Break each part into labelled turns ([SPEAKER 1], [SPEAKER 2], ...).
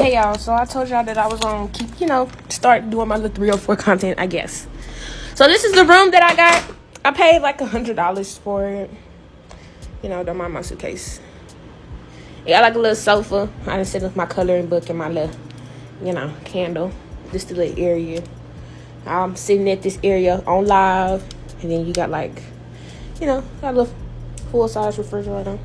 [SPEAKER 1] Hey y'all, so I told y'all that I was gonna keep, start doing my little 304 content, I guess. So this is the room that I got. I paid like $100 for it. Don't mind my suitcase. It got like a little sofa. I just set up my coloring book and my little, candle. Just a little area. I'm sitting at this area on live. And then you got like, got a little full-size refrigerator.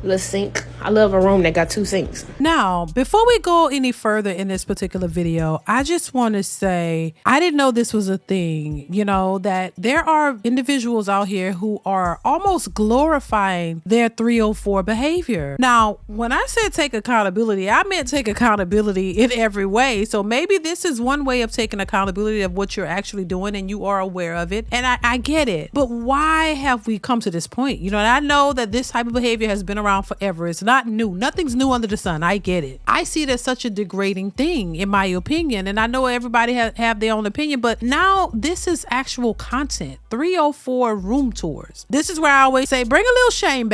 [SPEAKER 1] Little sink. I love a room that got 2 sinks.
[SPEAKER 2] Now, before we go any further in this particular video, I just want to say, I didn't know this was a thing, that there are individuals out here who are almost glorifying their 304 behavior. Now, when I said take accountability, I meant take accountability in every way. So maybe this is one way of taking accountability of what you're actually doing and you are aware of it. And I get it. But why have we come to this point? And I know that this type of behavior has been around forever. It's not new. Nothing's new under the sun. I get it. I see it as such a degrading thing, in my opinion. And I know everybody have their own opinion, but now this is actual content. 304 room tours. This is where I always say, bring a little shame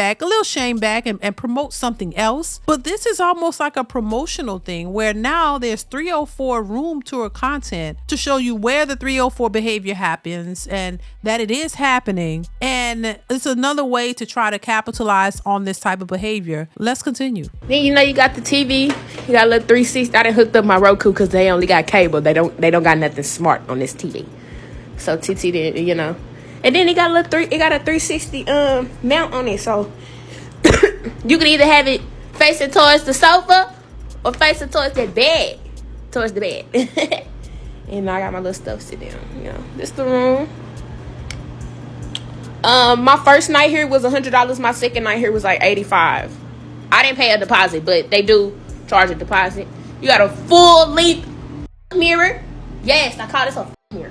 [SPEAKER 2] back and promote something else. But this is almost like a promotional thing where now there's 304 room tour content to show you where the 304 behavior happens and that it is happening. And it's another way to try to capitalize on this type of behavior. Let's continue.
[SPEAKER 1] Then you got the TV. You got a little 360. I done hooked up my Roku because they only got cable. They don't got nothing smart on this TV. So TT did, And then it got a 360 mount on it. So you can either have it facing towards the sofa or facing towards the bed. Towards the bed. And I got my little stuff sit down. This the room. My first night here was $100. My second night here was like $85. I didn't pay a deposit, but they do charge a deposit. You got a full length mirror. Yes, I call this a mirror.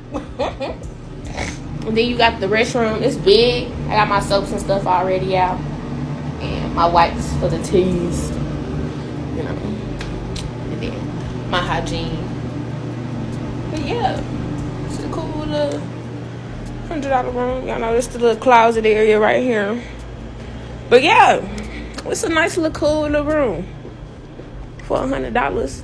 [SPEAKER 1] And then you got the restroom. It's big. I got my soaps and stuff already out, and my wipes for the teas. And then my hygiene. But yeah, it's a cool little $100 room. Y'all know this the little closet area right here. But yeah, it's a nice little cool little room for $100.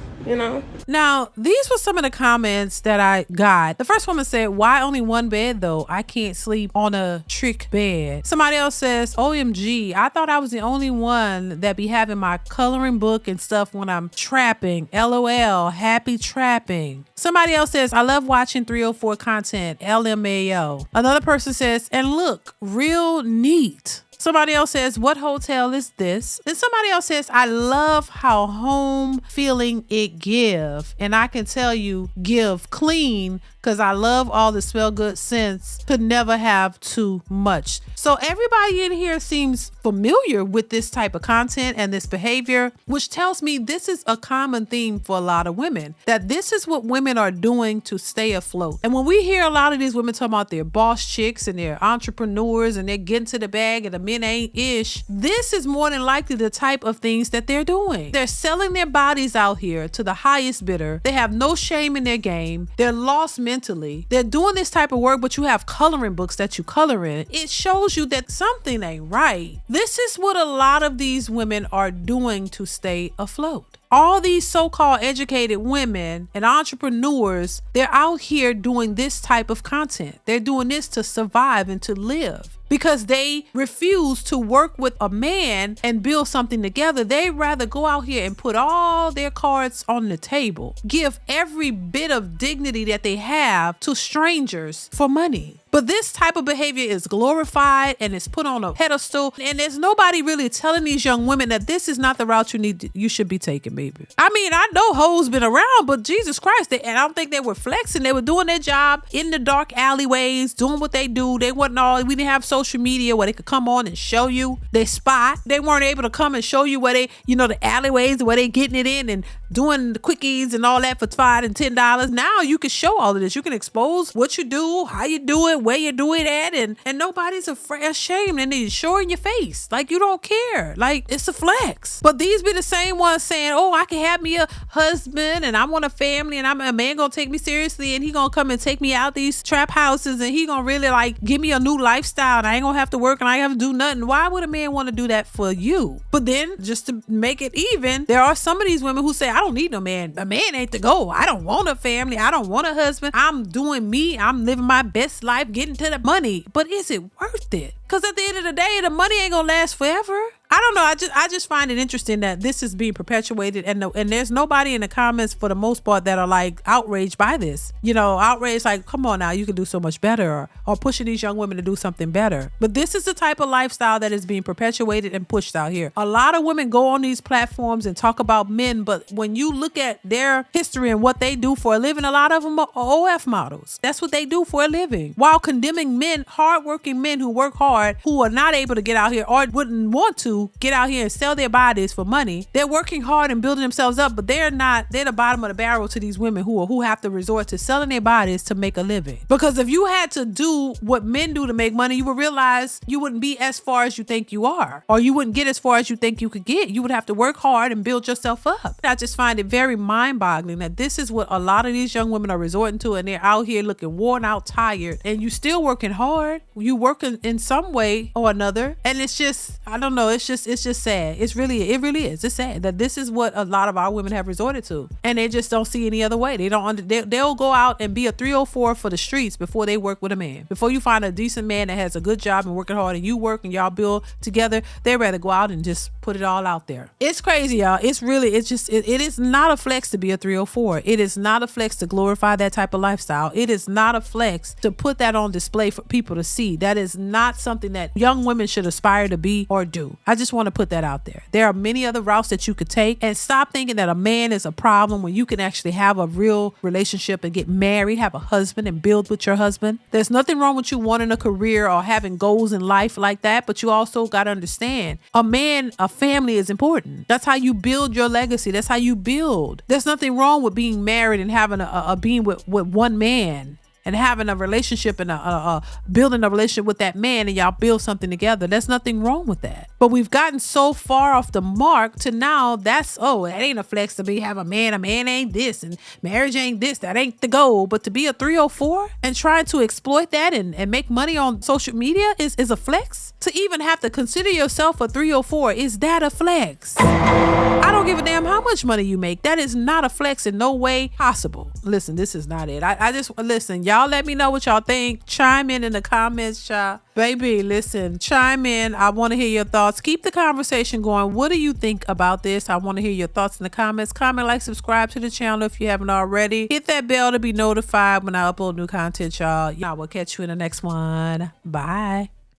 [SPEAKER 2] Now, these were some of the comments that I got. The first woman said, why only one bed though? I can't sleep on a trick bed. Somebody else says, OMG, I thought I was the only one that be having my coloring book and stuff when I'm trapping. LOL, happy trapping. Somebody else says, I love watching 304 content. LMAO. Another person says, and look, real neat. Somebody else says, what hotel is this? And somebody else says, I love how home feeling it give. And I can tell you, give clean, because I love all the smell good scents. Could never have too much. So everybody in here seems familiar with this type of content and this behavior, which tells me this is a common theme for a lot of women, that this is what women are doing to stay afloat. And when we hear a lot of these women talking about their boss chicks and their entrepreneurs and they're getting to the bag and the men ain't ish, this is more than likely the type of things that they're doing. They're selling their bodies out here to the highest bidder. They have no shame in their game. They're lost mentally. They're doing this type of work, but you have coloring books that you color in. It shows you that something ain't right. This is what a lot of these women are doing to stay afloat. All these so-called educated women and entrepreneurs, they're out here doing this type of content. They're doing this to survive and to live. Because they refuse to work with a man and build something together. They'd rather go out here and put all their cards on the table, give every bit of dignity that they have to strangers for money. But this type of behavior is glorified and it's put on a pedestal. And there's nobody really telling these young women that this is not the route you should be taking, baby. I mean, I know hoes been around, but Jesus Christ, and I don't think they were flexing. They were doing their job in the dark alleyways, doing what they do. We didn't have social media where they could come on and show you their spot. They weren't able to come and show you where they, the alleyways where they getting it in and doing the quickies and all that for $5 and $10. Now you can show all of this. You can expose what you do, how you do it, where you do it at, and nobody's ashamed, and they show in your face like you don't care. Like, it's a flex. But these be the same ones saying, oh, I can have me a husband and I want a family and a man gonna take me seriously and he gonna come and take me out these trap houses and he gonna really like give me a new lifestyle and I ain't gonna have to work and I ain't have to do nothing. Why would a man want to do that for you? But then, just to make it even, there are some of these women who say, I don't need no man. A man ain't the goal. I don't want a family. I don't want a husband. I'm doing me. I'm living my best life, getting to the money. But is it worth it? Because at the end of the day, the money ain't gonna last forever. I don't know. I just find it interesting that this is being perpetuated, and there's nobody in the comments for the most part that are like outraged by this. You know, outraged like, come on now, you can do so much better, or pushing these young women to do something better. But this is the type of lifestyle that is being perpetuated and pushed out here. A lot of women go on these platforms and talk about men, but when you look at their history and what they do for a living, a lot of them are OF models. That's what they do for a living. While condemning men, hardworking men who work hard, who are not able to get out here or wouldn't want to get out here and sell their bodies for money. They're working hard and building themselves up, but they're the bottom of the barrel to these women who have to resort to selling their bodies to make a living. Because if you had to do what men do to make money, you would realize you wouldn't be as far as you think you are, or you wouldn't get as far as you think you could get. You would have to work hard and build yourself up. I just find it very mind-boggling that this is what a lot of these young women are resorting to, and they're out here looking worn out, tired, and you still working hard. You working in some way or another, and it's just, I don't know, it's just sad. It really is. It's sad that this is what a lot of our women have resorted to, and they just don't see any other way. They'll go out and be a 304 for the streets before they work with a man. Before you find a decent man that has a good job and working hard and you work and y'all build together, they'd rather go out and just put it all out there. It's crazy, y'all. It is not a flex to be a 304. It is not a flex to glorify that type of lifestyle. It is not a flex to put that on display for people to see. That is not something that young women should aspire to be or do. I just want to put that out there. There are many other routes that you could take, and stop thinking that a man is a problem when you can actually have a real relationship and get married, have a husband and build with your husband. There's nothing wrong with you wanting a career or having goals in life like that, but you also got to understand a family is important. That's how you build your legacy. That's how you build. There's nothing wrong with being married and having being with one man and having a relationship and building a relationship with that man, and y'all build something together. There's nothing wrong with that. But we've gotten so far off the mark to now that ain't a flex to have a man. A man ain't this, and marriage ain't this. That ain't the goal. But to be a 304 and trying to exploit that and make money on social media is a flex. To even have to consider yourself a 304, is that a flex? I don't give a damn how much money you make. That is not a flex in no way possible. Listen, this is not it. I just listen. Y'all let me know what y'all think. Chime in the comments, y'all. Baby, listen, chime in. I want to hear your thoughts. Keep the conversation going. What do you think about this? I want to hear your thoughts in the comments. Comment, like, subscribe to the channel if you haven't already. Hit that bell to be notified when I upload new content, y'all. I will catch you in the next one. Bye.